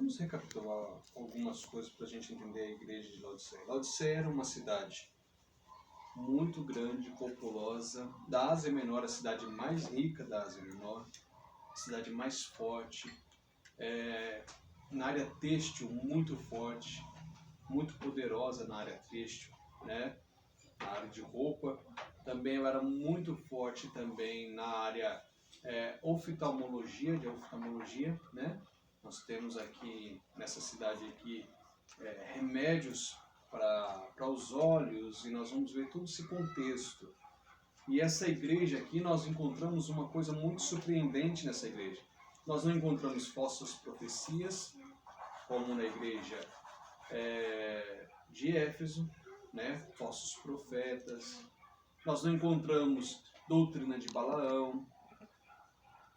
vamos recapitular algumas coisas para a gente entender a igreja de Laodiceia. Laodiceia era uma cidade muito grande, populosa, da Ásia Menor, a cidade mais rica da Ásia Menor, a cidade mais forte, na área têxtil muito forte, muito poderosa na área têxtil, né? Na área de roupa. Também ela era muito forte também na área oftalmologia, né? Nós temos aqui, nessa cidade aqui, remédios para os olhos, e nós vamos ver todo esse contexto. E essa igreja aqui, nós encontramos uma coisa muito surpreendente nessa igreja. Nós não encontramos falsas profecias, como na igreja de Éfeso, né? Falsos profetas. Nós não encontramos doutrina de Balaão.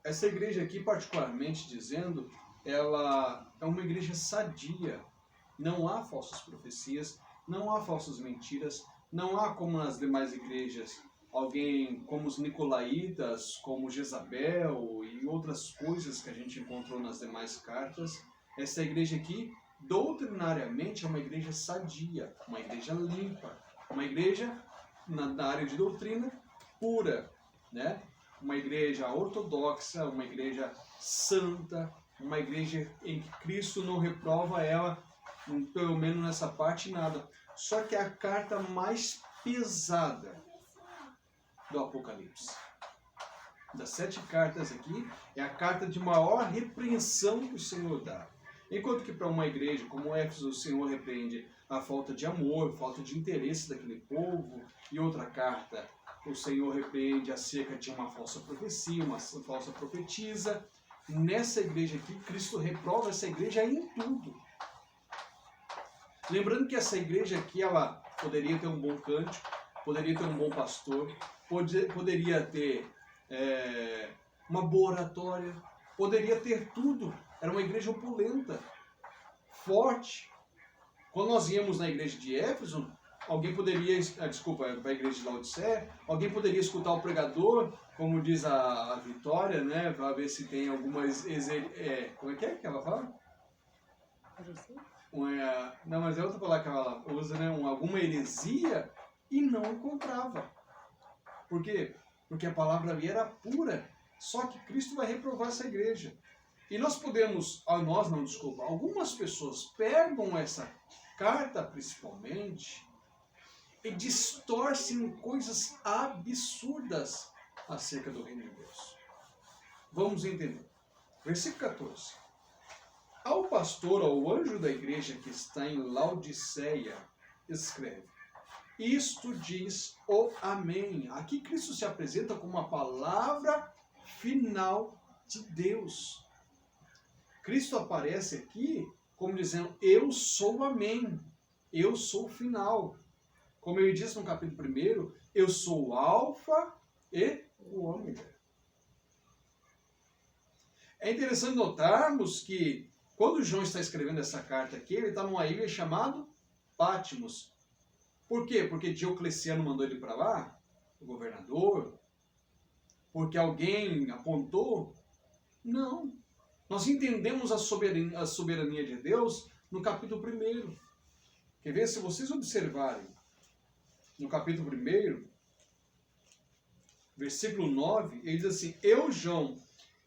Essa igreja aqui, particularmente dizendo, ela é uma igreja sadia. Não há falsas profecias, não há falsas mentiras, não há, como nas demais igrejas, alguém como os nicolaítas, como Jezabel e outras coisas que a gente encontrou nas demais cartas. Essa igreja aqui, doutrinariamente, é uma igreja sadia, uma igreja limpa, uma igreja na área de doutrina pura, né? Uma igreja ortodoxa, uma igreja santa, uma igreja em que Cristo não reprova ela, pelo menos nessa parte, nada. Só que é a carta mais pesada do Apocalipse. Das 7 cartas aqui, é a carta de maior repreensão que o Senhor dá. Enquanto que para uma igreja como Éfeso, o Senhor repreende a falta de amor, falta de interesse daquele povo, e outra carta, o Senhor repreende acerca de uma falsa profecia, uma falsa profetisa. Nessa igreja aqui, Cristo reprova essa igreja em tudo. Lembrando que essa igreja aqui, ela poderia ter um bom cântico, poderia ter um bom pastor, poderia ter uma boa oratória, poderia ter tudo. Era uma igreja opulenta, forte. Quando nós íamos na igreja de Éfeso, alguém poderia, para a igreja de Laodiceia, alguém poderia escutar o pregador, como diz a Vitória, né, para ver se tem algumas, como é que ela fala? Não, mas é outra palavra que ela usa, né, alguma heresia, e não encontrava. Por quê? Porque a palavra ali era pura, só que Cristo vai reprovar essa igreja. E algumas pessoas pegam essa carta, principalmente, e distorcem coisas absurdas acerca do reino de Deus. Vamos entender. Versículo 14. Ao pastor, ao anjo da igreja que está em Laodiceia, escreve: isto diz o Amém. Aqui Cristo se apresenta como uma palavra final de Deus. Cristo aparece aqui como dizendo: eu sou o Amém, eu sou o final. Como ele diz no capítulo 1, eu sou o Alfa e o Ômega. É interessante notarmos que quando João está escrevendo essa carta aqui, ele está numa ilha chamada Patmos. Por quê? Porque Diocleciano mandou ele para lá, o governador? Porque alguém apontou? Não. Nós entendemos a soberania de Deus no capítulo 1. Quer ver? Se vocês observarem no capítulo 1, versículo 9, ele diz assim: eu, João,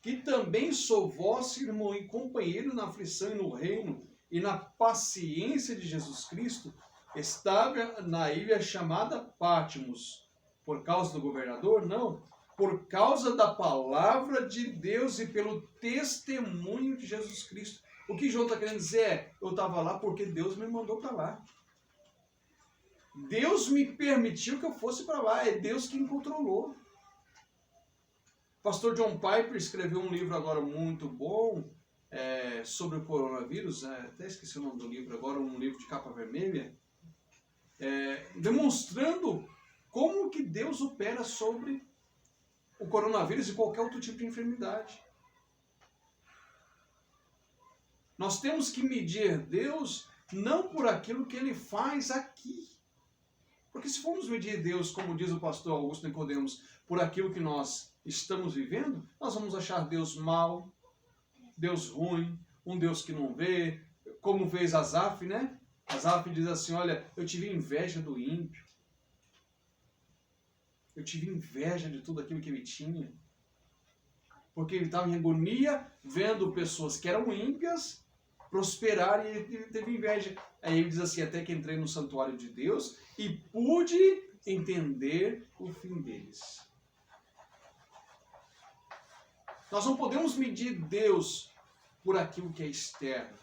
que também sou vosso irmão e companheiro na aflição e no reino e na paciência de Jesus Cristo, estava na ilha chamada Patmos. Por causa do governador? Não. Por causa da palavra de Deus e pelo testemunho de Jesus Cristo. O que João está querendo dizer é: eu estava lá porque Deus me mandou para lá. Deus me permitiu que eu fosse para lá. É Deus quem controlou. O pastor John Piper escreveu um livro agora muito bom sobre o coronavírus. Até esqueci o nome do livro agora, um livro de capa vermelha. Demonstrando como que Deus opera sobre o coronavírus e qualquer outro tipo de enfermidade. Nós temos que medir Deus não por aquilo que Ele faz aqui. Porque se formos medir Deus, como diz o pastor Augusto Nicodemos, por aquilo que nós estamos vivendo, nós vamos achar Deus mau, Deus ruim, um Deus que não vê, como fez Asaf, né? Asaf diz assim, olha, eu tive inveja do ímpio. Eu tive inveja de tudo aquilo que ele tinha. Porque ele estava em agonia, vendo pessoas que eram ímpias prosperar, e ele teve inveja. Aí ele diz assim, até que entrei no santuário de Deus e pude entender o fim deles. Nós não podemos medir Deus por aquilo que é externo.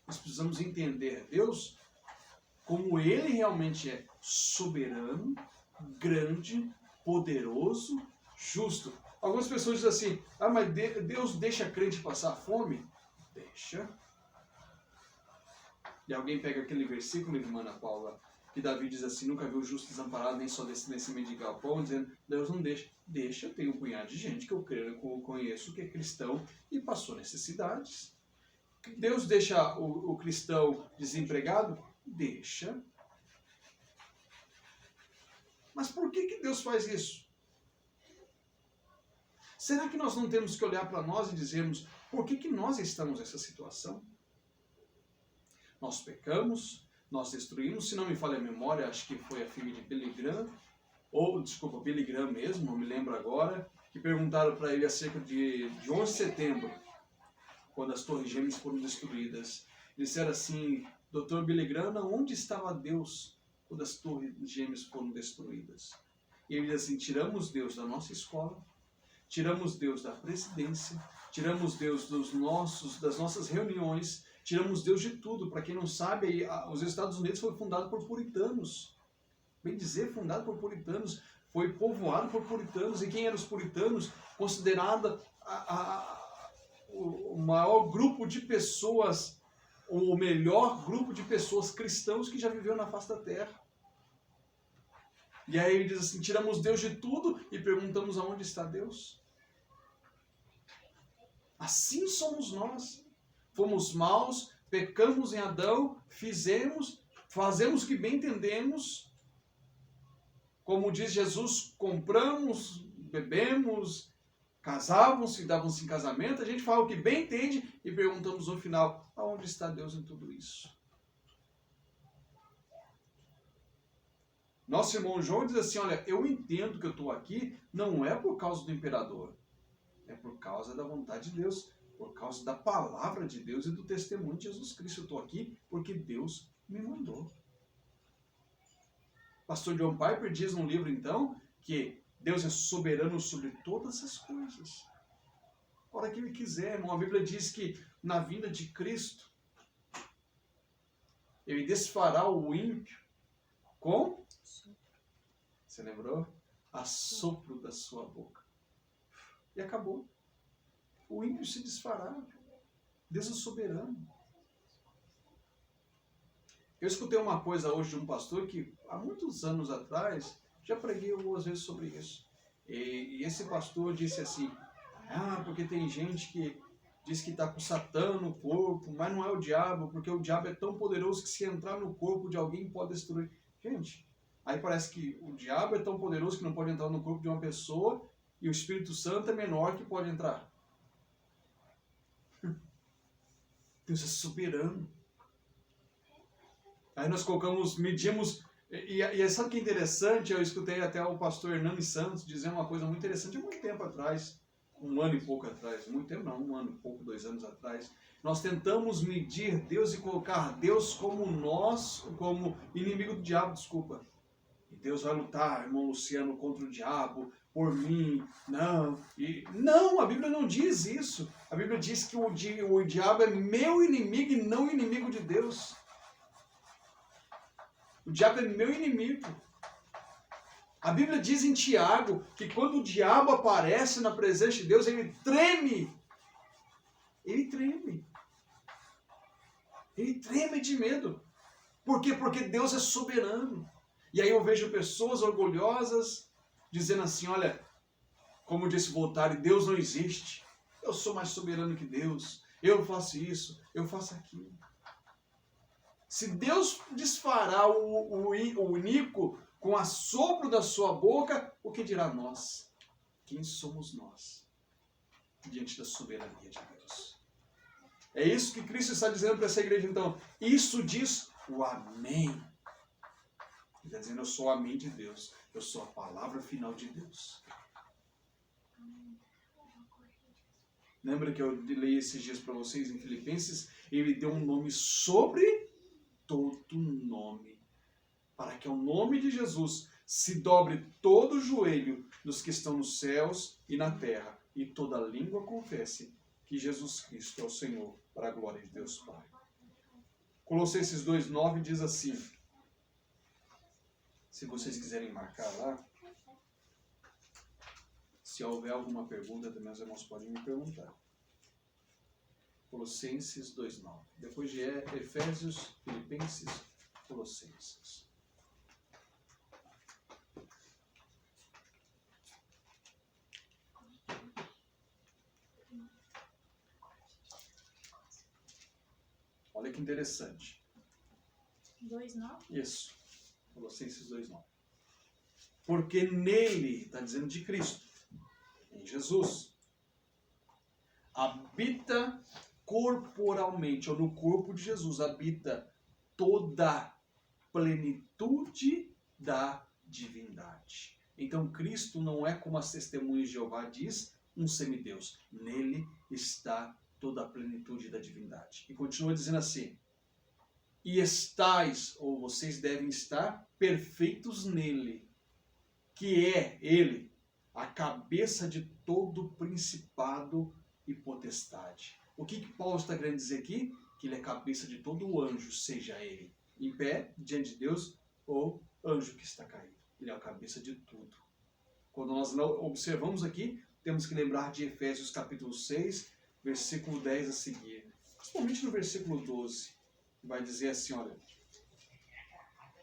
Nós precisamos entender Deus como Ele realmente é soberano, grande, poderoso, justo. Algumas pessoas dizem assim, mas Deus deixa crente passar fome? Deixa. E alguém pega aquele versículo, irmã Ana Paula, que Davi diz assim, nunca viu o justo desamparado, nem só descendência mendigar o pão, dizendo, Deus não deixa. Deixa, tem um punhado de gente que eu conheço, que é cristão e passou necessidades. Deus deixa o cristão desempregado? Deixa. Mas por que Deus faz isso? Será que nós não temos que olhar para nós e dizermos por que nós estamos nessa situação? Nós pecamos, nós destruímos, se não me falha a memória, acho que foi a filha de Billy Graham, Billy Graham mesmo, não me lembro agora, que perguntaram para ele acerca de 11 de setembro, quando as torres gêmeas foram destruídas. Disseram assim, Dr. Billy Graham, onde estava Deus quando as torres gêmeas foram destruídas? E ele diz assim, tiramos Deus da nossa escola, tiramos Deus da presidência, tiramos Deus das nossas reuniões, tiramos Deus de tudo. Para quem não sabe, os Estados Unidos foi fundado por puritanos. Bem dizer, fundado por puritanos, foi povoado por puritanos. E quem eram os puritanos? Considerada o maior grupo de pessoas, ou o melhor grupo de pessoas cristãos que já viveu na face da terra. E aí ele diz assim, tiramos Deus de tudo e perguntamos aonde está Deus. Assim somos nós. Fomos maus, pecamos em Adão, fazemos o que bem entendemos. Como diz Jesus, compramos, bebemos, casavam-se, davam-se em casamento. A gente fala o que bem entende e perguntamos no final, aonde está Deus em tudo isso? Nosso irmão João diz assim, olha, eu entendo que eu estou aqui, não é por causa do imperador, é por causa da vontade de Deus, por causa da palavra de Deus e do testemunho de Jesus Cristo. Eu estou aqui porque Deus me mandou. Pastor John Piper diz num livro, então, que Deus é soberano sobre todas as coisas. A hora que Ele quiser, irmão. A Bíblia diz que na vinda de Cristo, Ele desfará o ímpio com... Você lembrou? Assopro da sua boca. E acabou. O ímpio se desfará. Deus é soberano. Eu escutei uma coisa hoje de um pastor que há muitos anos atrás, já preguei algumas vezes sobre isso. E esse pastor disse assim, porque tem gente que diz que está com Satã no corpo, mas não é o diabo, porque o diabo é tão poderoso que se entrar no corpo de alguém pode destruir. Gente, aí parece que o diabo é tão poderoso que não pode entrar no corpo de uma pessoa e o Espírito Santo é menor que pode entrar. Deus é soberano. Aí nós medimos, e sabe o que é interessante? Eu escutei até o pastor Hernani Santos dizer uma coisa muito interessante há muito tempo atrás, um ano e pouco atrás, muito tempo não, 1 ano e pouco, 2 anos atrás. Nós tentamos medir Deus e colocar Deus como inimigo do diabo, desculpa. E Deus vai lutar, irmão Luciano, contra o diabo, por mim, não, a Bíblia não diz isso. A Bíblia diz que o diabo é meu inimigo e não inimigo de Deus. O diabo é meu inimigo. A Bíblia diz em Tiago que quando o diabo aparece na presença de Deus, ele treme. Ele treme. Ele treme de medo. Por quê? Porque Deus é soberano. E aí eu vejo pessoas orgulhosas dizendo assim, olha, como disse Voltaire, Deus não existe. Eu sou mais soberano que Deus. Eu faço isso, eu faço aquilo. Se Deus desfará o iníquo com assopro da sua boca, o que dirá nós? Quem somos nós diante da soberania de Deus? É isso que Cristo está dizendo para essa igreja. Então, isso diz o amém. Ele está dizendo, eu sou o amém de Deus. Eu sou a palavra final de Deus. Lembra que eu li esses dias para vocês em Filipenses? Ele deu um nome sobre todo nome. Para que ao nome de Jesus se dobre todo o joelho dos que estão nos céus e na terra. E toda língua confesse que Jesus Cristo é o Senhor, para a glória de Deus Pai. Colossenses 2,9 diz assim. Se vocês quiserem marcar lá, se houver alguma pergunta, meus irmãos podem me perguntar. Colossenses 2,9. Depois de Efésios, Filipenses, Colossenses. Olha que interessante. 2,9? Isso. Colossenses 2,9. Porque nele, está dizendo de Cristo, em Jesus, habita corporalmente, ou no corpo de Jesus, habita toda a plenitude da divindade. Então Cristo não é, como as testemunhas de Jeová diz, um semideus. Nele está toda a plenitude da divindade. E continua dizendo assim, e estais, ou vocês devem estar, perfeitos nele, que é ele, a cabeça de todo principado e potestade. O que Paulo está querendo dizer aqui? Que ele é a cabeça de todo anjo, seja ele em pé, diante de Deus, ou anjo que está caído. Ele é a cabeça de tudo. Quando nós observamos aqui, temos que lembrar de Efésios capítulo 6, versículo 10 a seguir. Principalmente no versículo 12. Vai dizer assim, olha,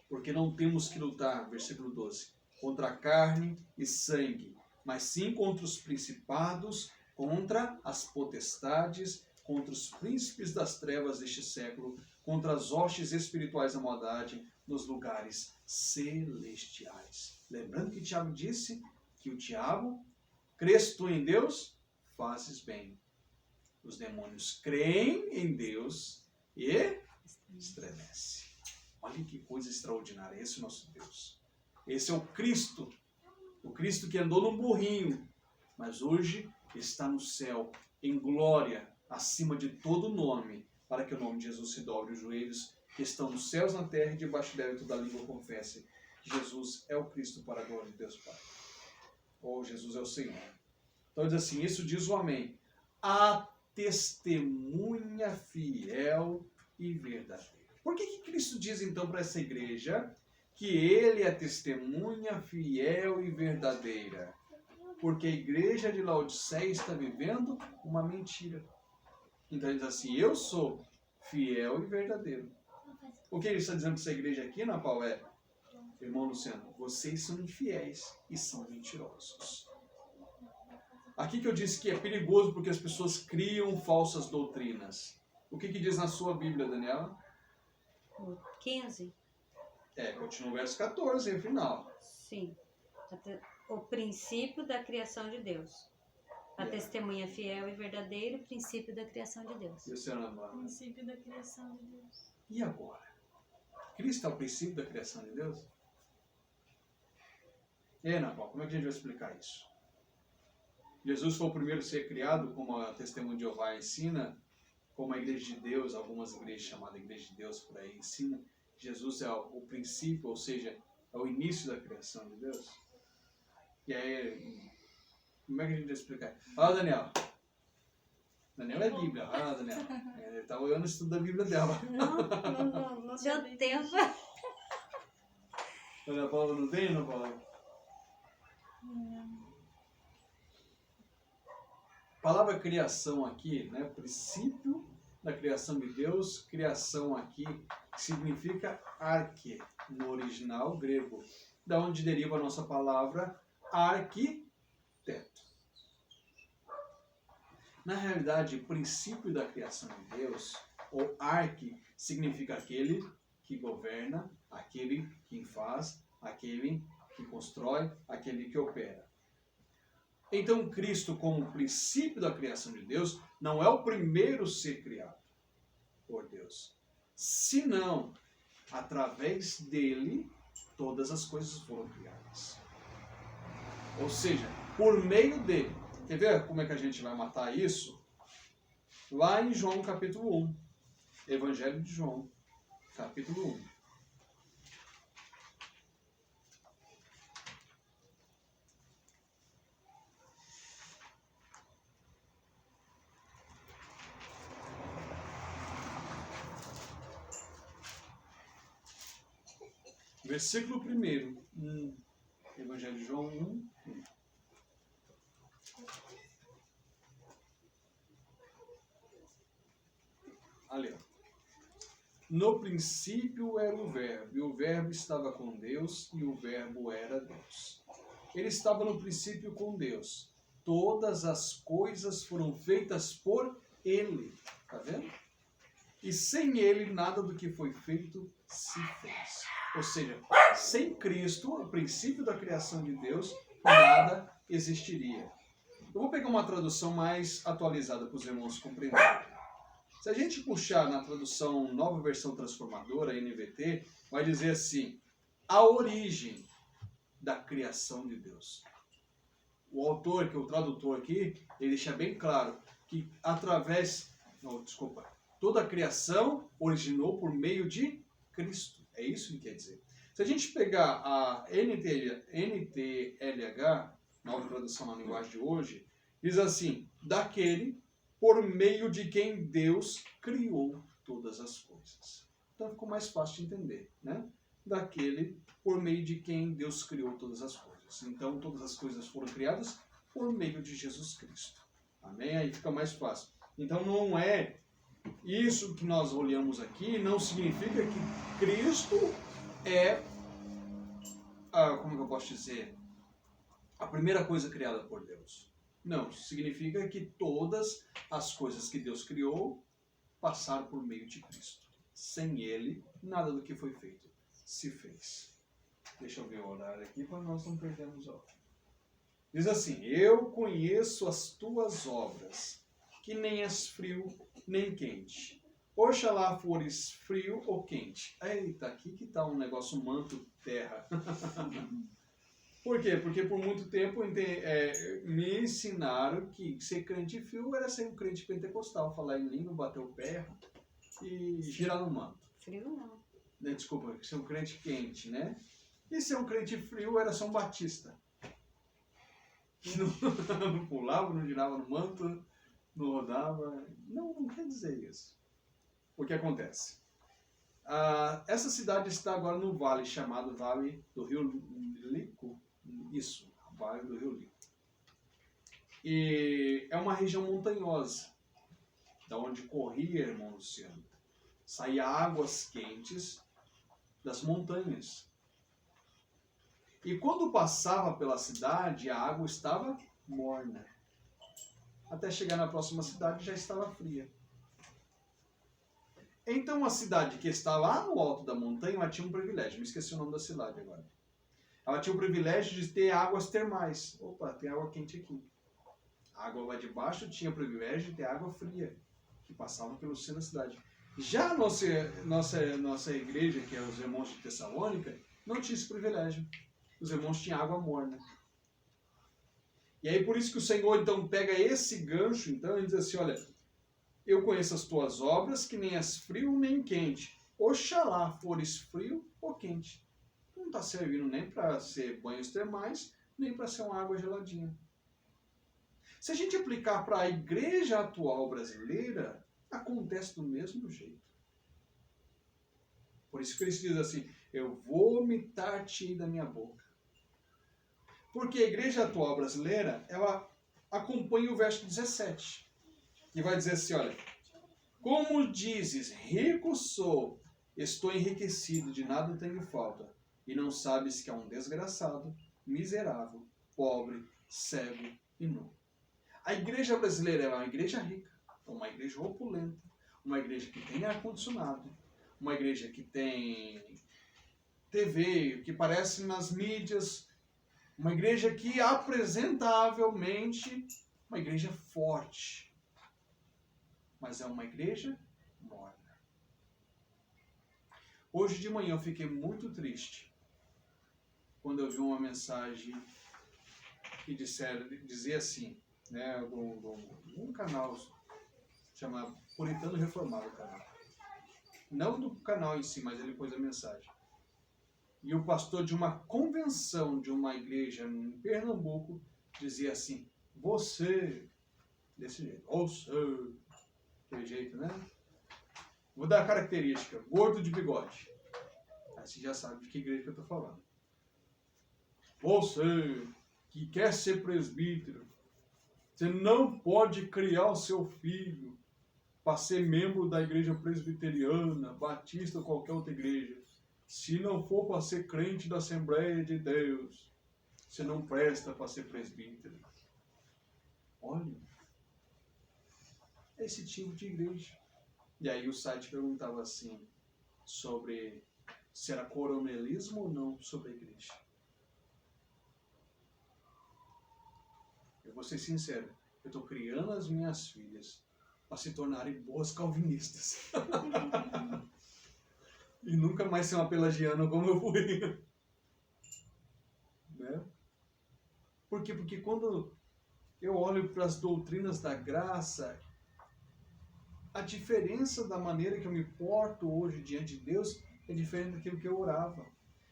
porque não temos que lutar, versículo 12, contra a carne e sangue, mas sim contra os principados, contra as potestades, contra os príncipes das trevas deste século, contra as hostes espirituais da maldade nos lugares celestiais. Lembrando que Tiago disse que o diabo, crês tu em Deus, fazes bem. Os demônios creem em Deus e estremece. Olha que coisa extraordinária, esse é o nosso Deus. Esse é o Cristo que andou num burrinho, mas hoje está no céu, em glória, acima de todo nome, para que o nome de Jesus se dobre os joelhos que estão nos céus, na terra e debaixo dela, e toda língua confesse que Jesus é o Cristo para a glória de Deus Pai. Ou Jesus é o Senhor. Então diz assim, isso diz o amém. A testemunha fiel e verdadeira. Por que Cristo diz então para essa igreja que ele é testemunha fiel e verdadeira? Porque a igreja de Laodiceia está vivendo uma mentira. Então ele diz assim, eu sou fiel e verdadeiro. O que ele está dizendo para essa igreja aqui, Ana Paula, é, irmão Luciano, vocês são infiéis e são mentirosos. Aqui que eu disse que é perigoso porque as pessoas criam falsas doutrinas. O que diz na sua Bíblia, Daniela? O 15? Continua o verso 14, no final. Sim. O princípio da criação de Deus. A testemunha fiel e verdadeira, o princípio da criação de Deus. E o senhor Ana Paula? Princípio da criação de Deus. E agora? Cristo é o princípio da criação de Deus? E aí, Ana Paula, como é que a gente vai explicar isso? Jesus foi o primeiro a ser criado, como a testemunha de Jeová ensina, como a igreja de Deus, algumas igrejas chamadas igreja de Deus por aí ensina. Jesus é o princípio, ou seja, é o início da criação de Deus. E aí, como é que a gente vai explicar? Fala, Daniel. Daniel é Bíblia. Fala, Daniel. Ele está olhando o estudo da Bíblia dela. Não deu tempo. Ana Paula não tem, Ana Paula? A palavra criação aqui, né? Princípio da criação de Deus, criação aqui significa arque, no original grego, da onde deriva a nossa palavra arquiteto. Na realidade, o princípio da criação de Deus, ou arque, significa aquele que governa, aquele que faz, aquele que constrói, aquele que opera. Então, Cristo, como princípio da criação de Deus, não é o primeiro a ser criado. por Deus. Senão, através dele, todas as coisas foram criadas. Ou seja, por meio dele. Quer ver como é que a gente vai matar isso? Lá em João capítulo 1. Evangelho de João, capítulo 1. Versículo 1. Evangelho de João 1. Ali, ó. No princípio era o Verbo, e o Verbo estava com Deus, e o Verbo era Deus. Ele estava no princípio com Deus. Todas as coisas foram feitas por Ele. Tá vendo? E sem Ele, nada do que foi feito se fez. Ou seja, sem Cristo, o princípio da criação de Deus, nada existiria. Eu vou pegar uma tradução mais atualizada para os irmãos compreenderem. Se a gente puxar na tradução Nova Versão Transformadora, NVT, vai dizer assim: a origem da criação de Deus. O autor, que é o tradutor aqui, ele deixa bem claro que toda a criação originou por meio de Cristo. É isso que quer dizer. Se a gente pegar a NTLH, nova tradução na linguagem de hoje, diz assim: daquele por meio de quem Deus criou todas as coisas. Então ficou mais fácil de entender, né? Daquele por meio de quem Deus criou todas as coisas. Então todas as coisas foram criadas por meio de Jesus Cristo. Amém? Aí fica mais fácil. Então não é isso que nós olhamos aqui, não significa que Cristo é, como eu posso dizer, a primeira coisa criada por Deus. Não, significa que todas as coisas que Deus criou passaram por meio de Cristo. Sem Ele, nada do que foi feito se fez. Deixa eu ver o horário aqui para nós não perdermos a hora. Diz assim: eu conheço as tuas obras, que nem és frio nem quente. Oxalá fores frio ou quente. Eita, aqui que tá um negócio manto terra. Por quê? Porque por muito tempo me ensinaram que ser crente frio era ser um crente pentecostal, falar em língua, bater o pé e girar no manto. Frio não. Desculpa, ser um crente quente, né? E ser um crente frio era São Batista. Não pulava, não girava no manto, não rodava. Não quer dizer isso. O que acontece? Essa cidade está agora no vale, chamado Vale do Rio Lico. Isso, Vale do Rio Lico. E é uma região montanhosa, da onde corria, irmão Luciano, saía águas quentes das montanhas. E quando passava pela cidade, a água estava morna. Até chegar na próxima cidade já estava fria. Então a cidade que está lá no alto da montanha, ela tinha um privilégio. Me esqueci o nome da cidade agora. Ela tinha o privilégio de ter águas termais. Opa, tem água quente aqui. A água lá de baixo tinha o privilégio de ter água fria, que passava pelo centro da cidade. Já a nossa igreja, que é os irmãos de Tessalônica, não tinha esse privilégio. Os irmãos tinham água morna. E aí por isso que o Senhor então pega esse gancho então, e diz assim: olha, eu conheço as tuas obras, que nem és frio nem quente. Oxalá fores frio ou quente. Não está servindo nem para ser banhos termais, nem para ser uma água geladinha. Se a gente aplicar para a igreja atual brasileira, acontece do mesmo jeito. Por isso que Cristo diz assim: eu vou vomitar-te da minha boca. Porque a igreja atual brasileira, ela acompanha o verso 17. Que vai dizer assim: olha, como dizes, rico sou, estou enriquecido, de nada tenho falta, e não sabes que é um desgraçado, miserável, pobre, cego e nu. A igreja brasileira é uma igreja rica, uma igreja opulenta, uma igreja que tem ar-condicionado, uma igreja que tem TV, que aparece nas mídias, uma igreja que apresentavelmente, uma igreja forte, mas é uma igreja morna. Hoje de manhã eu fiquei muito triste quando eu vi uma mensagem que dizia assim, né, um canal chamado Puritano Reformado, o canal. Não do canal em si, mas ele pôs a mensagem. E o pastor de uma convenção de uma igreja em Pernambuco dizia assim, você, desse jeito, ou seu, aquele jeito, né? Vou dar a característica, gordo de bigode. Aí você já sabe de que igreja que eu estou falando. Você que quer ser presbítero, você não pode criar o seu filho para ser membro da igreja presbiteriana, batista ou qualquer outra igreja. Se não for para ser crente da Assembleia de Deus, você não presta para ser presbítero. Olha, esse tipo de igreja. E aí o site perguntava assim, sobre se era coronelismo ou não sobre a igreja. Eu vou ser sincero, eu estou criando as minhas filhas para se tornarem boas calvinistas. E nunca mais ser uma pelagiana como eu fui. Né? Por quê? Porque quando eu olho para as doutrinas da graça, a diferença da maneira que eu me porto hoje diante de Deus é diferente daquilo que eu orava.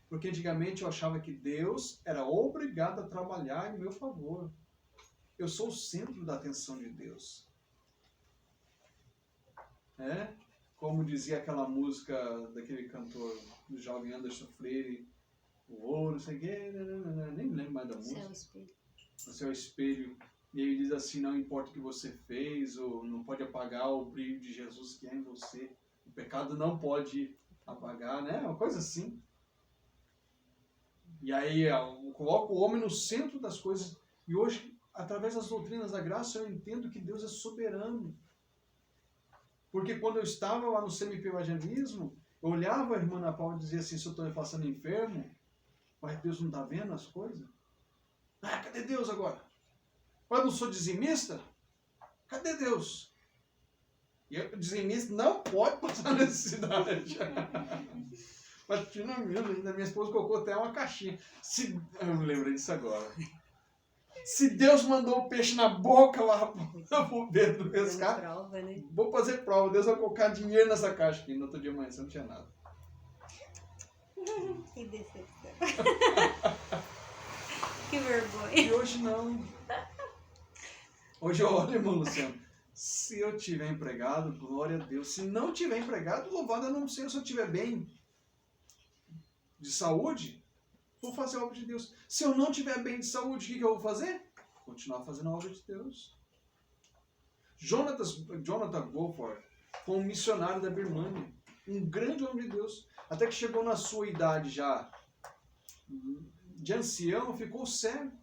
Porque antigamente eu achava que Deus era obrigado a trabalhar em meu favor. Eu sou o centro da atenção de Deus. Como dizia aquela música daquele cantor, do jovem Anderson Freire, o ouro, não sei o quê, nem me lembro mais da música. Céu espelho. O céu espelho. E ele diz assim, não importa o que você fez, ou não pode apagar o brilho de Jesus que é em você. O pecado não pode apagar, né? Uma coisa assim. E aí eu coloco o homem no centro das coisas. E hoje, através das doutrinas da graça, eu entendo que Deus é soberano. Porque quando eu estava lá no semi-evangelismo, eu olhava a irmã Ana Paula e dizia assim, se eu estou passando enfermo, mas Deus não está vendo as coisas? Ah, cadê Deus agora? Eu não sou dizimista? Cadê Deus? E o dizimista não pode passar necessidade. Mas tinha ainda minha esposa colocou até uma caixinha. Eu me lembrei disso agora. Se Deus mandou o peixe na boca lá pro Pedro pescar, Prova, né? vou fazer prova. Deus vai colocar dinheiro nessa caixa aqui. No outro dia amanhã não tinha nada. Que decepção. Que vergonha. E hoje não. Hoje eu olho, irmão Luciano. Se eu tiver empregado, glória a Deus. Se não tiver empregado, louvado eu não sei. Se eu tiver bem de saúde, vou fazer a obra de Deus. Se eu não tiver bem de saúde, o que eu vou fazer? Continuar fazendo a obra de Deus. Jonathan Goforth foi um missionário da Birmânia. Um grande homem de Deus. Até que chegou na sua idade já de ancião, ficou cego.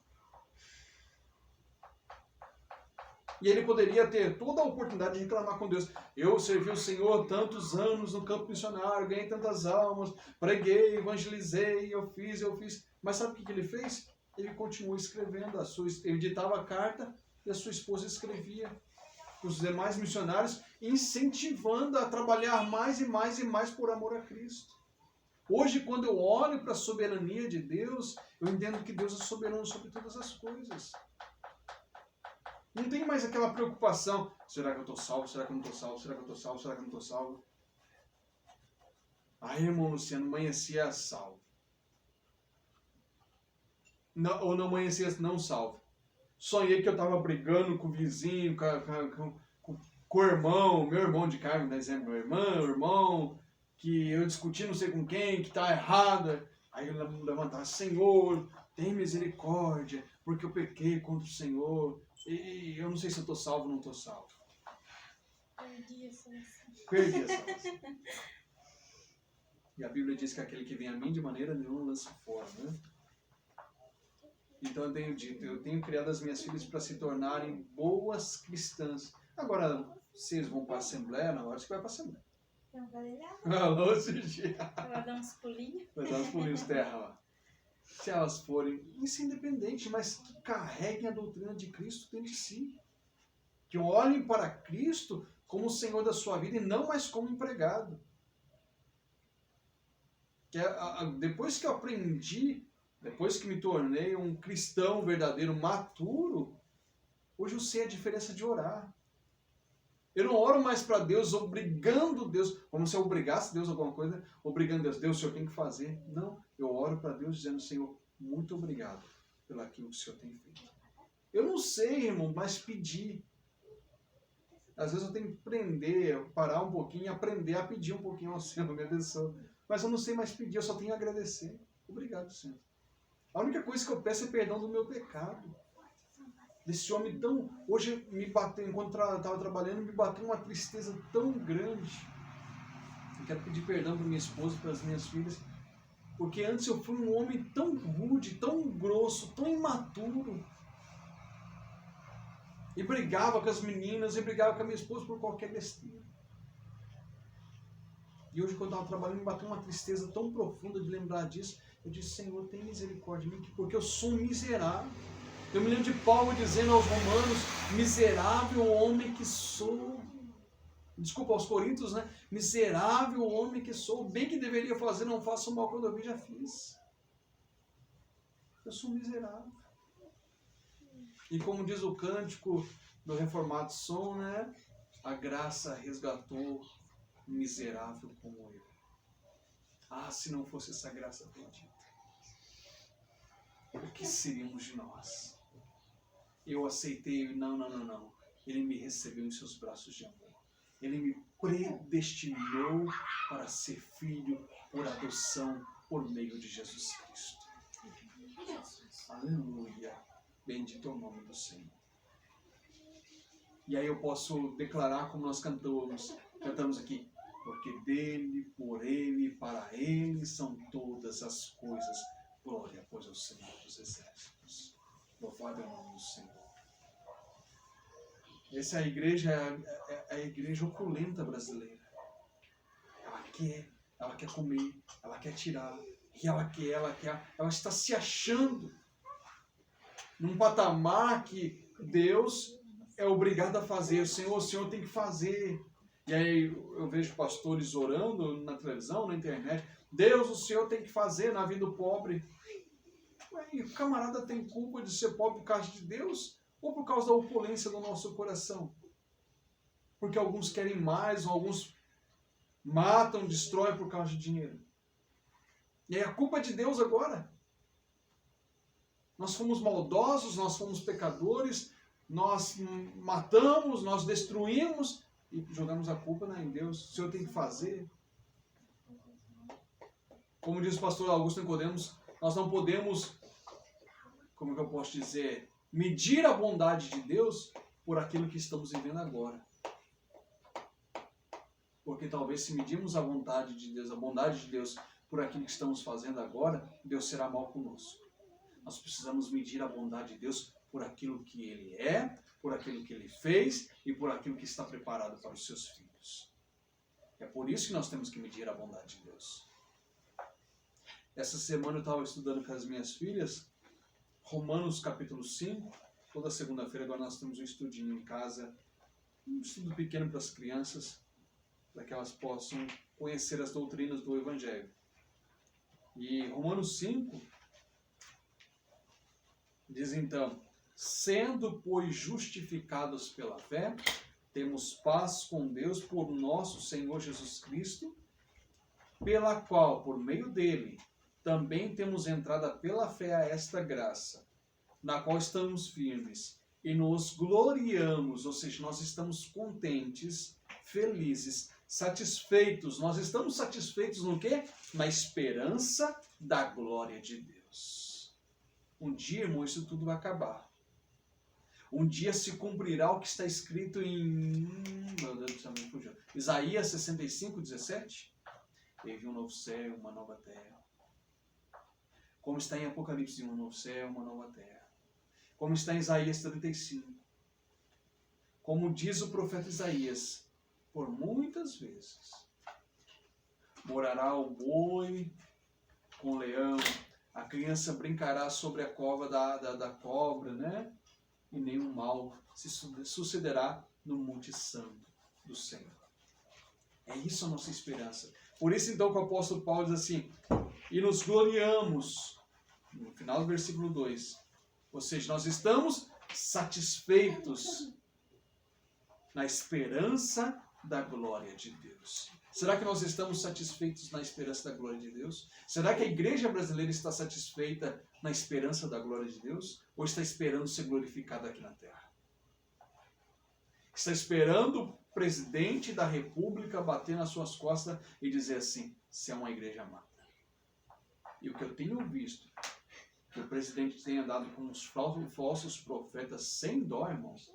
E ele poderia ter toda a oportunidade de reclamar com Deus. Eu servi o Senhor tantos anos no campo missionário, ganhei tantas almas, preguei, evangelizei, eu fiz. Mas sabe o que ele fez? Ele continuou escrevendo. Ele ditava a carta e a sua esposa escrevia para os demais missionários, incentivando a trabalhar mais e mais e mais por amor a Cristo. Hoje, quando eu olho para a soberania de Deus, eu entendo que Deus é soberano sobre todas as coisas. Não tem mais aquela preocupação, será que eu estou salvo, será que eu não estou salvo, será que eu estou salvo, será que eu não estou salvo? Aí, irmão Luciano, amanhecia salvo. Não, ou não amanhecia não salvo. Sonhei que eu estava brigando com o vizinho, com o irmão, meu irmão de carne, por exemplo, meu irmão, que eu discuti não sei com quem, que está errada. Aí eu levantava, Senhor, tem misericórdia, porque eu pequei contra o Senhor. E eu não sei se eu estou salvo ou não estou salvo. Perdi a salvação. Perdi a salvação. E a Bíblia diz que aquele que vem a mim de maneira nenhuma lança fora, né? Então eu tenho dito, eu tenho criado as minhas filhas para se tornarem boas cristãs. Agora, se eles vão para a Assembleia, na hora você vai para a Assembleia. Então, vai lá. Alô, Suji. Vai dar uns pulinhos. Vai dar uns pulinhos terra lá. Se elas forem, isso é independente, mas que carreguem a doutrina de Cristo dentro de si. Que olhem para Cristo como o Senhor da sua vida e não mais como empregado. Depois que eu aprendi, depois que me tornei um cristão verdadeiro, maturo, hoje eu sei a diferença de orar. Eu não oro mais para Deus, obrigando Deus, como se eu obrigasse Deus a alguma coisa, obrigando Deus, Deus, o Senhor tem que fazer. Não, eu oro para Deus dizendo, Senhor, muito obrigado pelo aquilo que o Senhor tem feito. Eu não sei, irmão, mas pedir. Às vezes eu tenho que aprender, parar um pouquinho e aprender a pedir um pouquinho ao Senhor, minha atenção. Mas eu não sei mais pedir, eu só tenho a agradecer. Obrigado, Senhor. A única coisa que eu peço é perdão do meu pecado. Desse homem tão... Hoje me bateu, enquanto estava trabalhando, me bateu uma tristeza tão grande. Eu quero pedir perdão para minha esposa, para as minhas filhas, porque antes eu fui um homem tão rude, tão grosso, tão imaturo. E brigava com as meninas, e brigava com a minha esposa por qualquer besteira. E hoje, quando eu estava trabalhando, me bateu uma tristeza tão profunda de lembrar disso. Eu disse, Senhor, tem misericórdia de mim, porque eu sou um miserável. Eu me lembro de Paulo dizendo aos romanos, miserável homem que sou. Desculpa, aos coríntios, né? Miserável homem que sou. O bem que deveria fazer, não faço, o mal quando eu vi, já fiz. Eu sou miserável. E como diz o cântico do Reformado Som, né? A graça resgatou miserável como eu. Ah, se não fosse essa graça bendita, o que seríamos de nós? Eu aceitei, não. Ele me recebeu em seus braços de amor. Ele me predestinou para ser filho por adoção por meio de Jesus Cristo. Aleluia. Bendito é o nome do Senhor. E aí eu posso declarar como nós cantamos aqui, porque dele, por ele e para ele são todas as coisas. Glória, pois, ao Senhor dos Exércitos. Louvado é o nome do Senhor. Essa igreja é a igreja opulenta brasileira. Ela quer comer, ela quer tirar, e ela está se achando num patamar que Deus é obrigado a fazer. O Senhor tem que fazer. E aí eu vejo pastores orando na televisão, na internet. Deus, o Senhor tem que fazer na vida do pobre. E o camarada tem culpa de ser pobre por causa de Deus ou por causa da opulência do nosso coração? Porque alguns querem mais, ou alguns matam, destroem por causa de dinheiro. E aí a culpa é de Deus agora. Nós fomos maldosos, nós fomos pecadores, nós matamos, nós destruímos e jogamos a culpa em Deus. O Senhor tem que fazer. Como diz o pastor Augusto Nicodemos, nós não podemos, como que eu posso dizer, medir a bondade de Deus por aquilo que estamos vivendo agora. Porque talvez se medirmos a vontade de Deus, a bondade de Deus por aquilo que estamos fazendo agora, Deus será mal conosco. Nós precisamos medir a bondade de Deus por aquilo que Ele é, por aquilo que Ele fez e por aquilo que está preparado para os seus filhos. É por isso que nós temos que medir a bondade de Deus. Essa semana eu estava estudando com as minhas filhas, Romanos capítulo 5, toda segunda-feira agora nós temos um estudinho em casa, um estudo pequeno para as crianças, para que elas possam conhecer as doutrinas do Evangelho. E Romanos 5 diz então, sendo, pois, justificados pela fé, temos paz com Deus por nosso Senhor Jesus Cristo, pela qual, por meio dele, também temos entrada pela fé a esta graça, na qual estamos firmes e nos gloriamos, ou seja, nós estamos contentes, felizes, satisfeitos. Nós estamos satisfeitos no quê? Na esperança da glória de Deus. Um dia, irmão, isso tudo vai acabar. Um dia se cumprirá o que está escrito em Isaías 65, 17. Teve um novo céu e uma nova terra. Como está em Apocalipse, um novo céu e uma nova terra. Como está em Isaías 35. Como diz o profeta Isaías, por muitas vezes morará o boi com o leão, a criança brincará sobre a cova da cobra, né? E nenhum mal se sucederá no Monte Santo do Senhor. É isso a nossa esperança. Por isso, então, que o apóstolo Paulo diz assim, e nos gloriamos, no final do versículo 2, ou seja, nós estamos satisfeitos na esperança da glória de Deus. Será que nós estamos satisfeitos na esperança da glória de Deus? Será que a igreja brasileira está satisfeita na esperança da glória de Deus? Ou está esperando ser glorificada aqui na terra? Está esperando o presidente da república bater nas suas costas e dizer assim, você é uma igreja amada. E o que eu tenho visto, que o presidente tem andado com os falsos profetas sem dó, irmãos,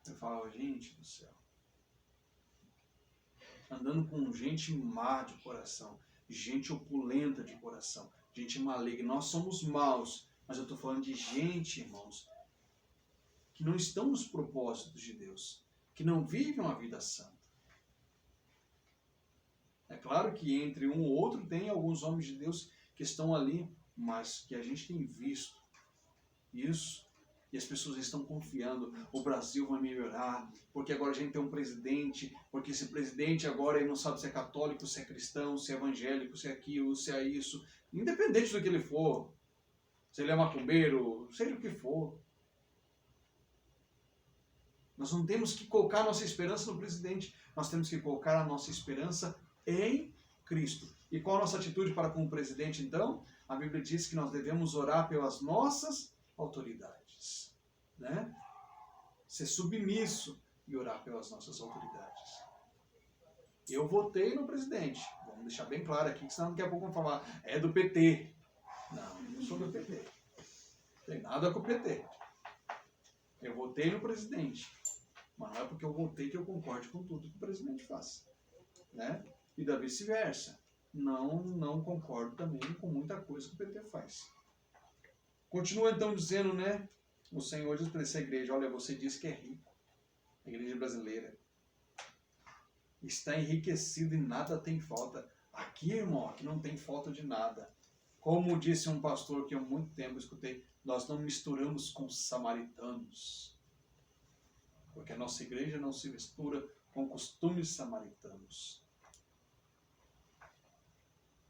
eu falo, gente do céu, andando com gente má de coração, gente opulenta de coração, gente maligna. Nós somos maus, mas eu estou falando de gente, irmãos, que não estão nos propósitos de Deus, que não vivem uma vida santa. É claro que entre um ou outro tem alguns homens de Deus que estão ali, mas que a gente tem visto isso. E as pessoas estão confiando, o Brasil vai melhorar, porque agora a gente tem um presidente, porque esse presidente agora ele não sabe se é católico, se é cristão, se é evangélico, se é aquilo, se é isso. Independente do que ele for, se ele é macumbeiro, seja o que for. Nós não temos que colocar a nossa esperança no presidente, nós temos que colocar a nossa esperança em Cristo. E qual a nossa atitude para com o presidente, então? A Bíblia diz que nós devemos orar pelas nossas autoridades, né? Ser submisso e orar pelas nossas autoridades. Eu votei no presidente, vamos deixar bem claro aqui, que senão daqui a pouco vão falar, é do PT. Não, eu não sou do PT. Não tem nada com o PT. Eu votei no presidente, mas não é porque eu votei que eu concorde com tudo que o presidente faz, né? E da vice-versa. Não concordo também com muita coisa que o PT faz. Continua então dizendo, né? O Senhor diz para essa igreja, olha, você disse que é rico. A igreja brasileira está enriquecida e nada tem falta. Aqui, irmão, aqui não tem falta de nada. Como disse um pastor que eu há muito tempo escutei, nós não misturamos com samaritanos. Porque a nossa igreja não se mistura com costumes samaritanos.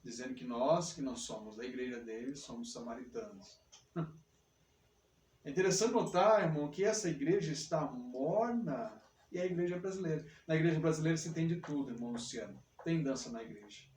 Dizendo que nós, que não somos da igreja deles, somos samaritanos. É interessante notar, irmão, que essa igreja está morna e é a igreja brasileira. Na igreja brasileira se tem de tudo, irmão Luciano. Tem dança na igreja.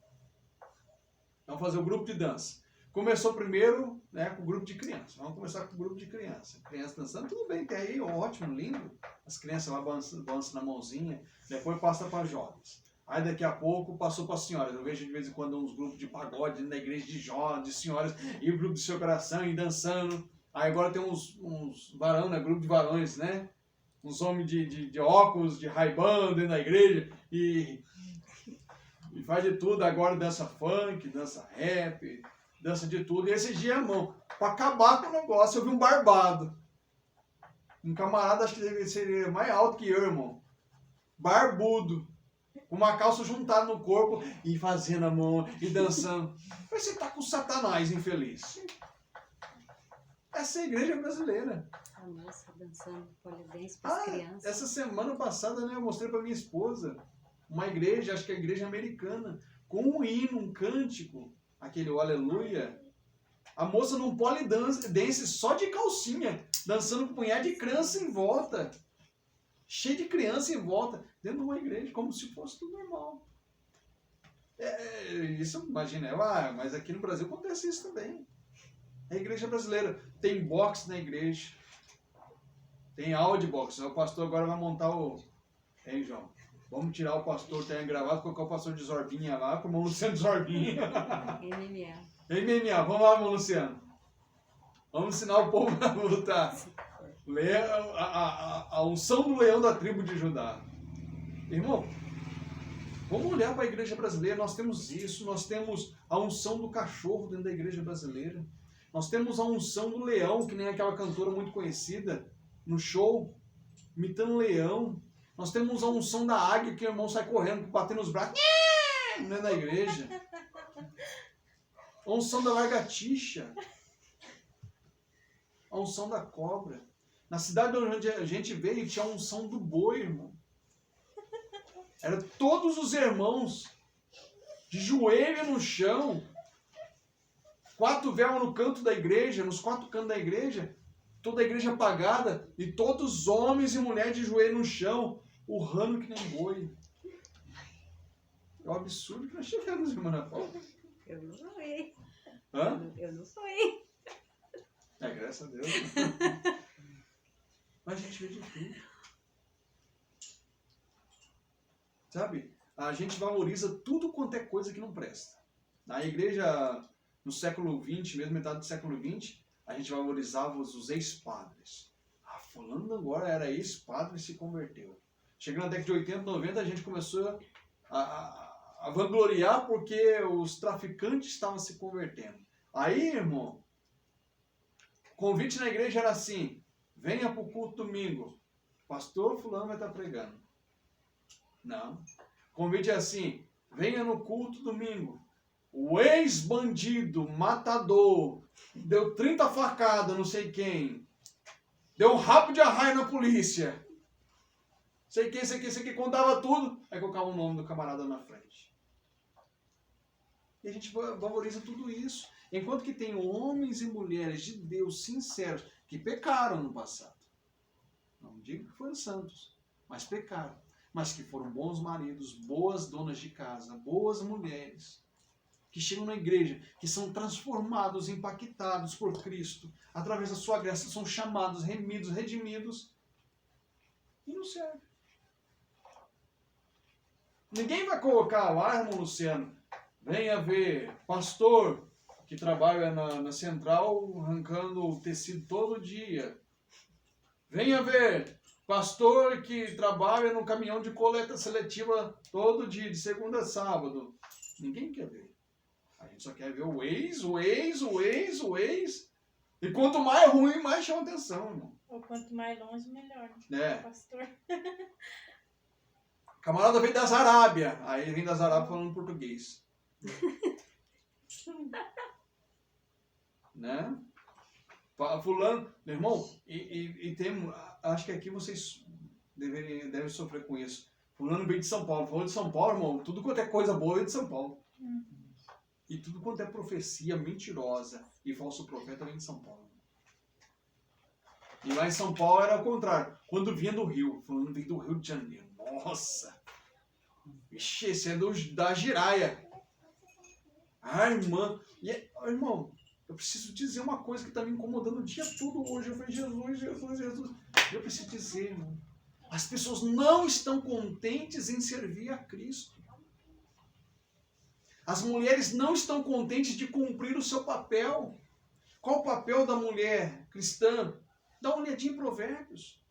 Vamos fazer o grupo de dança. Começou primeiro, né, com o grupo de crianças. Vamos começar com o grupo de crianças. Crianças dançando, tudo bem, tem aí, ótimo, lindo. As crianças lá balançam na mãozinha, depois passa para jovens. Aí daqui a pouco passou para as senhoras. Eu vejo de vez em quando uns grupos de pagode na igreja de jovens, de senhoras, e o grupo do seu coração, e dançando. Aí agora tem uns varão, né, grupo de varões, né? Uns homens de óculos, de Ray-Ban dentro da igreja, e faz de tudo. Agora dança funk, dança rap, dança de tudo. E esse dia, irmão, para acabar com o negócio, eu vi um barbado. Um camarada, acho que deve ser mais alto que eu, irmão. Barbudo. Com uma calça juntada no corpo e fazendo a mão e dançando. Mas você tá com Satanás, infeliz. Essa é a igreja brasileira. A moça dançando polidense para as crianças. Essa semana passada, né, eu mostrei para minha esposa uma igreja, acho que é a igreja americana, com um hino, um cântico, aquele aleluia. A moça num polidense só de calcinha, dançando com um punhado de criança em volta. Cheio de criança em volta, dentro de uma igreja, como se fosse tudo normal. Isso, imagina, mas aqui no Brasil acontece isso também. A igreja brasileira tem boxe na igreja, tem audibox. O pastor agora vai montar o... Hein, João? Vamos tirar o pastor que tem gravado, colocar o pastor de Zorbinha lá, com o irmão Luciano de Zorbinha. MMA, vamos lá, irmão Luciano. Vamos ensinar o povo a lutar. A unção do leão da tribo de Judá. Irmão, vamos olhar para a igreja brasileira. Nós temos isso, nós temos a unção do cachorro dentro da igreja brasileira. Nós temos a unção do leão, que nem aquela cantora muito conhecida no show, imitando leão. Nós temos a unção da águia, que o irmão sai correndo, batendo os braços dentro da igreja. A unção da lagartixa. A unção da cobra. Na cidade onde a gente veio, tinha a unção do boi, irmão. Era todos os irmãos de joelho no chão, 4 velas no canto da igreja, nos 4 cantos da igreja, toda a igreja apagada, e todos os homens e mulheres de joelho no chão, urrando que nem boi. É um absurdo que nós tivemos, irmã Ana Paula. Eu não sonhei. Hã? Eu não sonhei. É, graças a Deus. Mas a gente vê de tudo. Sabe? A gente valoriza tudo quanto é coisa que não presta. Na igreja, no século XX, mesmo metade do século XX, a gente valorizava os ex-padres. Ah, fulano agora era ex-padre e se converteu. Chegando na década de 80, 90, a gente começou a vangloriar porque os traficantes estavam se convertendo. Aí, irmão, o convite na igreja era assim: venha para o culto domingo, pastor fulano vai estar pregando. Não. O convite é assim: venha no culto domingo, o ex-bandido, matador, deu 30 facadas, não sei quem, deu um rabo de arraio na polícia, sei quem, contava tudo, aí colocava o nome do camarada na frente. E a gente valoriza tudo isso. Enquanto que tem homens e mulheres de Deus sinceros que pecaram no passado. Não digo que foram santos, mas pecaram. Mas que foram bons maridos, boas donas de casa, boas mulheres, que chegam na igreja, que são transformados, impactados por Cristo, através da sua graça, são chamados, remidos, redimidos, e não serve. Ninguém vai colocar lá, irmão Luciano, venha ver pastor que trabalha na central arrancando o tecido todo dia. Venha ver pastor que trabalha no caminhão de coleta seletiva todo dia, de segunda a sábado. Ninguém quer ver. A gente só quer ver o ex. E quanto mais ruim, mais chama atenção, irmão. Ou quanto mais longe, melhor. É. Pastor. Camarada veio das Arábia. Aí vem das Arábia falando português. Né? Fulano, meu irmão, e tem, acho que aqui vocês devem sofrer com isso. Fulano veio de São Paulo. Falou de São Paulo, irmão, tudo quanto é coisa boa veio de São Paulo. E tudo quanto é profecia mentirosa e falso profeta vem de São Paulo. E lá em São Paulo era o contrário. Quando vinha do Rio, Fulano veio do Rio de Janeiro. Nossa! Ixi, esse é da Giraia. Ah, irmã. Irmão, eu preciso dizer uma coisa que está me incomodando o dia todo hoje. Eu falei, Jesus. Eu preciso dizer, irmão. As pessoas não estão contentes em servir a Cristo. As mulheres não estão contentes de cumprir o seu papel. Qual o papel da mulher cristã? Dá uma olhadinha em Provérbios.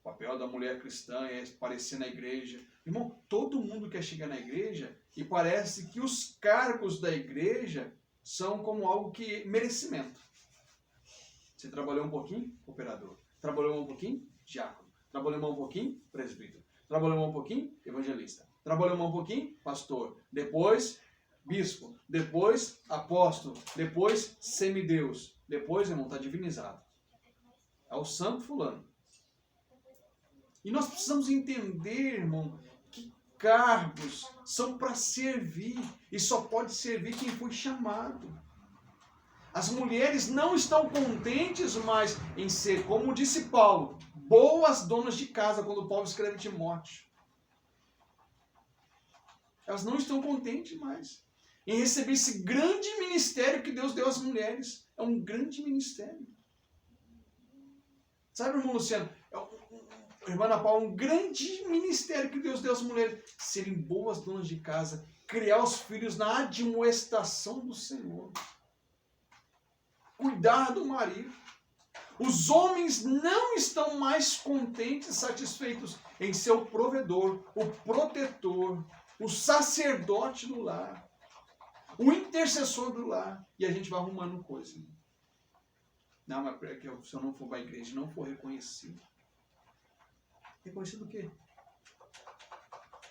O papel da mulher cristã é aparecer na igreja. Irmão, todo mundo quer chegar na igreja e parece que os cargos da igreja são como algo que merecimento. Você trabalhou um pouquinho? Operador. Trabalhou um pouquinho? Diácono. Trabalhou um pouquinho? Presbítero. Trabalhou um pouquinho? Evangelista. Trabalhou um pouquinho? Pastor. Depois, bispo. Depois, apóstolo. Depois, semideus. Depois, irmão, está divinizado. É o santo fulano. E nós precisamos entender, irmão, que cargos são para servir. E só pode servir quem foi chamado. As mulheres não estão contentes mais em ser, como disse Paulo, boas donas de casa, quando Paulo escreve Timóteo. Elas não estão contentes mais em receber esse grande ministério que Deus deu às mulheres. É um grande ministério. Sabe, irmão Luciano, irmã Ana Paula, um grande ministério que Deus deu às mulheres. Serem boas donas de casa, criar os filhos na admoestação do Senhor. Cuidar do marido. Os homens não estão mais contentes, satisfeitos em ser o provedor, o protetor, o sacerdote do lar, o intercessor do lar. E a gente vai arrumando coisa. Não, mas se eu não for para a igreja, não for reconhecido. Reconhecido o quê?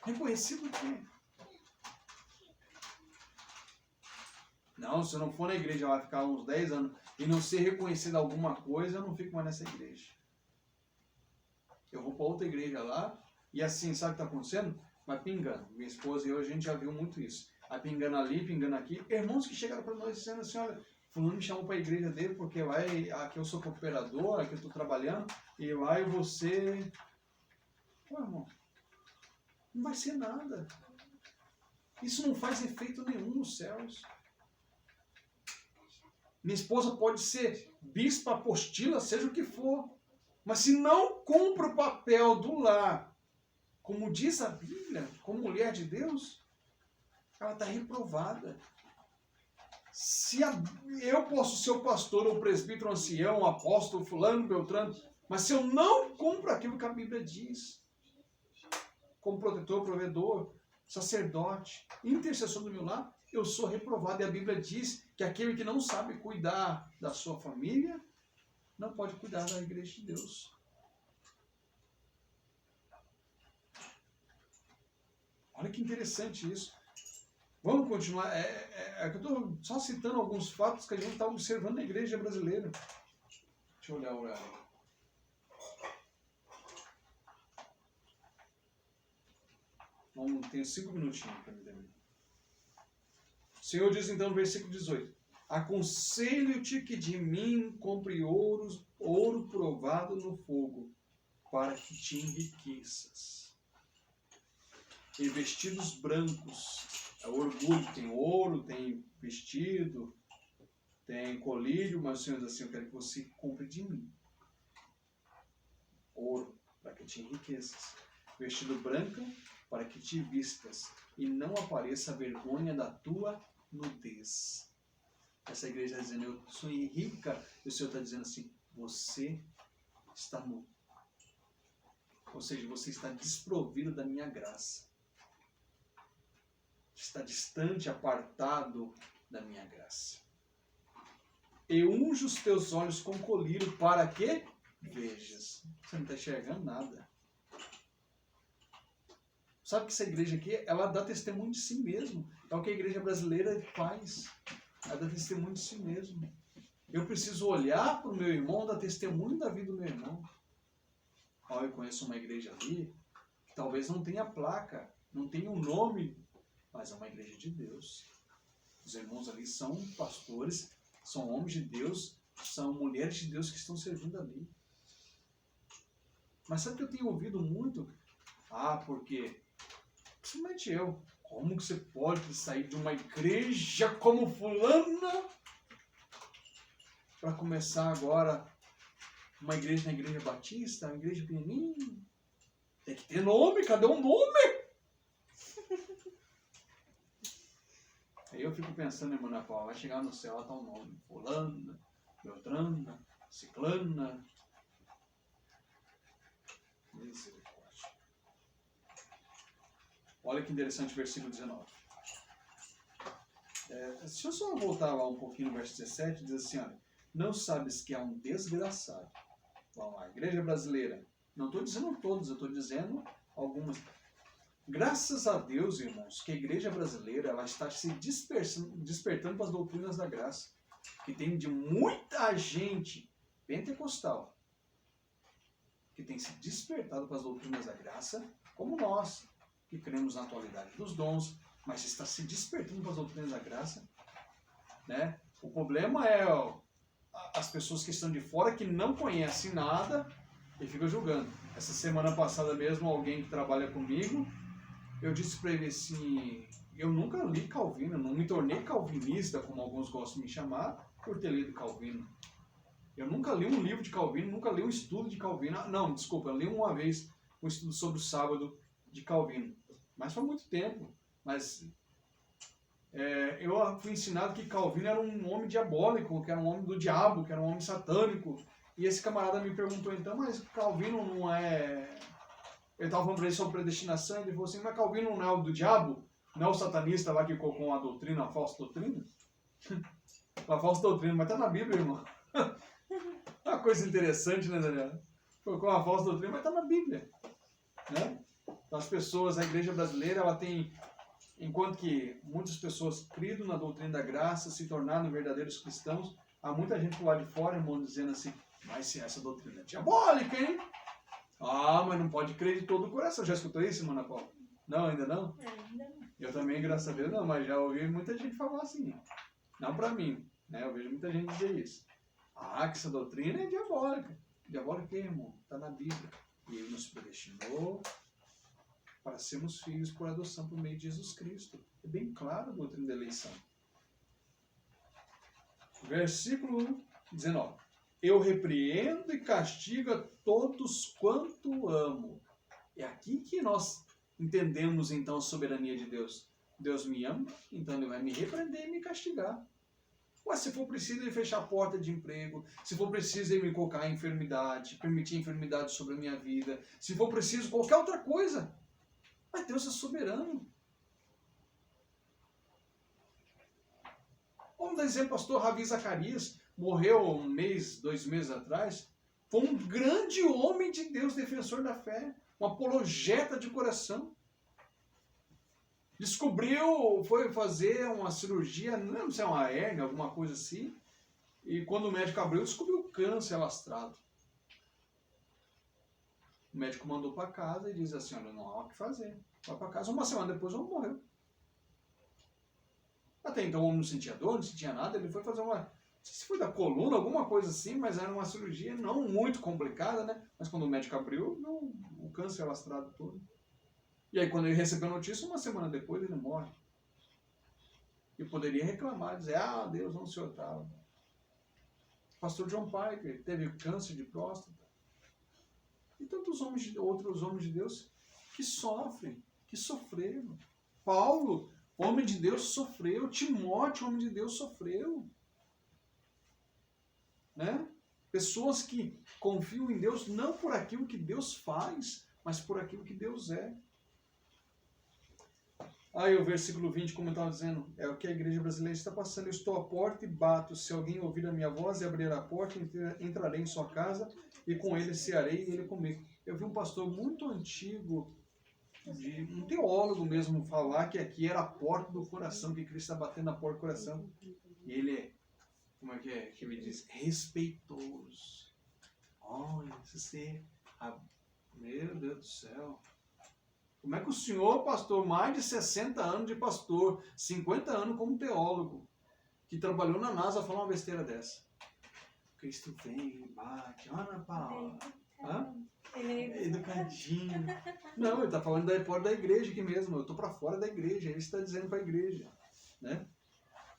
Reconhecido o quê? Não, se eu não for na igreja, vai ficar uns 10 anos e não ser reconhecido alguma coisa, eu não fico mais nessa igreja. Eu vou para outra igreja lá e assim, sabe o que está acontecendo? Vai pingando. Minha esposa e eu, a gente já viu muito isso. Aí pingando ali, pingando aqui. Irmãos que chegaram para nós dizendo assim, olha, fulano me chamou para a igreja dele porque aqui eu sou cooperador, aqui eu estou trabalhando, e lá eu vou ser... Pô, irmão, não vai ser nada. Isso não faz efeito nenhum nos céus. Minha esposa pode ser bispa, apostila, seja o que for. Mas se não cumpre o papel do lar, como diz a Bíblia, como mulher de Deus, ela está reprovada. Eu posso ser o pastor, o presbítero, o ancião, o apóstolo, fulano, beltrano, mas se eu não cumpro aquilo que a Bíblia diz, como protetor, provedor, sacerdote, intercessor do meu lar, eu sou reprovado. E a Bíblia diz que aquele que não sabe cuidar da sua família, não pode cuidar da igreja de Deus. Olha que interessante isso. Vamos continuar. Eu estou só citando alguns fatos que a gente está observando na igreja brasileira. Deixa eu olhar o horário. Tenho 5 minutinhos para me terminar. O Senhor diz então no versículo 18: aconselho-te que de mim compre ouro provado no fogo, para que te enriqueças. E vestidos brancos. É o orgulho, tem ouro, tem vestido, tem colírio, mas o Senhor diz assim, eu quero que você compre de mim ouro, para que te enriqueças. Vestido branco, para que te vistas, e não apareça a vergonha da tua nudez. Essa igreja está dizendo, eu sou rica, e o Senhor está dizendo assim, você está nu. Ou seja, você está desprovido da minha graça. Está distante, apartado da minha graça. E unjo os teus olhos com colírio para que vejas. Você não está enxergando nada. Sabe que essa igreja aqui, ela dá testemunho de si mesmo. É o que a igreja brasileira faz. Ela dá testemunho de si mesmo. Eu preciso olhar para o meu irmão, dar testemunho da vida do meu irmão. Ó, eu conheço uma igreja ali, que talvez não tenha placa, não tenha um nome, mas é uma igreja de Deus. Os irmãos ali são pastores, são homens de Deus, são mulheres de Deus que estão servindo ali. Mas sabe o que eu tenho ouvido muito? Porque, principalmente eu, como que você pode sair de uma igreja como fulana para começar agora uma igreja na igreja batista, uma igreja pequenininha? Tem que ter nome, cadê o nome? Aí eu fico pensando, irmã Ana Paula, vai chegar no céu, tá o nome. Fulana, Beltrana, Ciclana. Misericórdia. Olha que interessante o versículo 19. Se eu só voltar lá um pouquinho no verso 17, diz assim, olha, não sabes que há um desgraçado. Vamos lá, igreja brasileira. Não estou dizendo todos, eu estou dizendo algumas. Graças a Deus, irmãos, que a igreja brasileira ela está se despertando para as doutrinas da graça. Que tem de muita gente pentecostal que tem se despertado para as doutrinas da graça, como nós, que cremos na atualidade dos dons, mas está se despertando para as doutrinas da graça. Né? O problema é as pessoas que estão de fora que não conhecem nada e ficam julgando. Essa semana passada mesmo, alguém que trabalha comigo, eu disse para ele assim, eu nunca li Calvino, não me tornei calvinista, como alguns gostam de me chamar, por ter lido Calvino. Eu nunca li um livro de Calvino, nunca li um estudo de Calvino. Não, desculpa, eu li uma vez um estudo sobre o sábado de Calvino. Mas foi muito tempo. Mas eu fui ensinado que Calvino era um homem diabólico, que era um homem do diabo, que era um homem satânico. E esse camarada me perguntou então, mas Calvino não é... Ele estava falando para ele sobre predestinação, ele falou assim, mas Calvino não é o do diabo? Não é o satanista lá que colocou uma doutrina, uma falsa doutrina? Uma falsa doutrina, mas está na Bíblia, irmão. Uma coisa interessante, né, Daniel? Colocou uma falsa doutrina, mas está na Bíblia. Né? Então, as pessoas, a igreja brasileira, ela tem, enquanto que muitas pessoas criam na doutrina da graça, se tornaram verdadeiros cristãos, há muita gente lá de fora, irmão, dizendo assim, mas se essa doutrina é diabólica, hein? Mas não pode crer de todo o coração. Já escutou isso, irmã Ana Paula? Não, ainda não? Ainda não. Eu também, graças a Deus, não, mas já ouvi muita gente falar assim. Não pra mim, né? Eu vejo muita gente dizer isso. Ah, que essa doutrina é diabólica. Diabólica o quê, irmão? Está na Bíblia. E ele nos predestinou para sermos filhos por adoção por meio de Jesus Cristo. É bem claro a doutrina da eleição. Versículo 19. Eu repreendo e castigo a todos quanto amo. É aqui que nós entendemos então a soberania de Deus. Deus me ama, então Ele vai me repreender e me castigar. Mas se for preciso ele fechar a porta de emprego, se for preciso ele me colocar em enfermidade, permitir enfermidade sobre a minha vida, se for preciso qualquer outra coisa, mas Deus é soberano. Vamos dar exemplo, pastor Ravi Zacarias, morreu um mês, 2 meses atrás, foi um grande homem de Deus, defensor da fé, um apologeta de coração. Descobriu, foi fazer uma cirurgia, não lembro se é uma hérnia, alguma coisa assim, e quando o médico abriu, descobriu câncer alastrado. O médico mandou para casa e disse assim, olha, não há o que fazer. Vai para casa, uma semana depois o homem morreu. Até então o homem não sentia dor, não sentia nada, ele foi fazer uma, não sei se foi da coluna, alguma coisa assim, mas era uma cirurgia não muito complicada, né? Mas quando o médico abriu, viu o câncer alastrado todo. E aí, quando ele recebeu a notícia, uma semana depois ele morre. E poderia reclamar, dizer, ah, Deus não se otava. Pastor John Piper teve câncer de próstata. E tantos outros homens de Deus que sofrem, que sofreram. Paulo, homem de Deus, sofreu. Timóteo, homem de Deus, sofreu. Né? Pessoas que confiam em Deus não por aquilo que Deus faz, mas por aquilo que Deus é. Aí o versículo 20, como eu estava dizendo, é o que a igreja brasileira está passando. Eu estou à porta e bato. Se alguém ouvir a minha voz e abrir a porta, entrarei em sua casa e com ele cearei e ele comigo. Eu vi um pastor muito antigo, um teólogo mesmo, falar que aqui era a porta do coração, que Cristo está batendo na porta do coração. E ele é, como é que ele diz? Respeitoso. Olha, você... Meu Deus do céu. Como é que o senhor, pastor, mais de 60 anos de pastor, 50 anos como teólogo, que trabalhou na NASA, fala uma besteira dessa? Cristo vem, bate, Ana Paula. É educadinho. Não, ele está falando da porta da igreja aqui mesmo. Eu estou para fora da igreja. Ele está dizendo para a igreja. Né?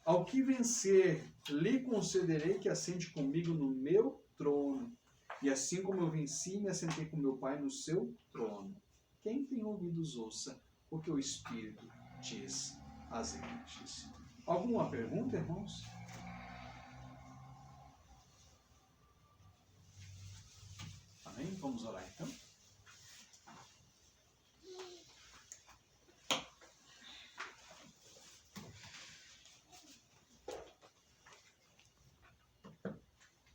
Ao que vencer, lhe concederei que assente comigo no meu trono. E assim como eu venci, me assentei com meu Pai no seu trono. Quem tem ouvidos ouça o que o Espírito diz às igrejas. Alguma pergunta, irmãos? Amém? Vamos orar então.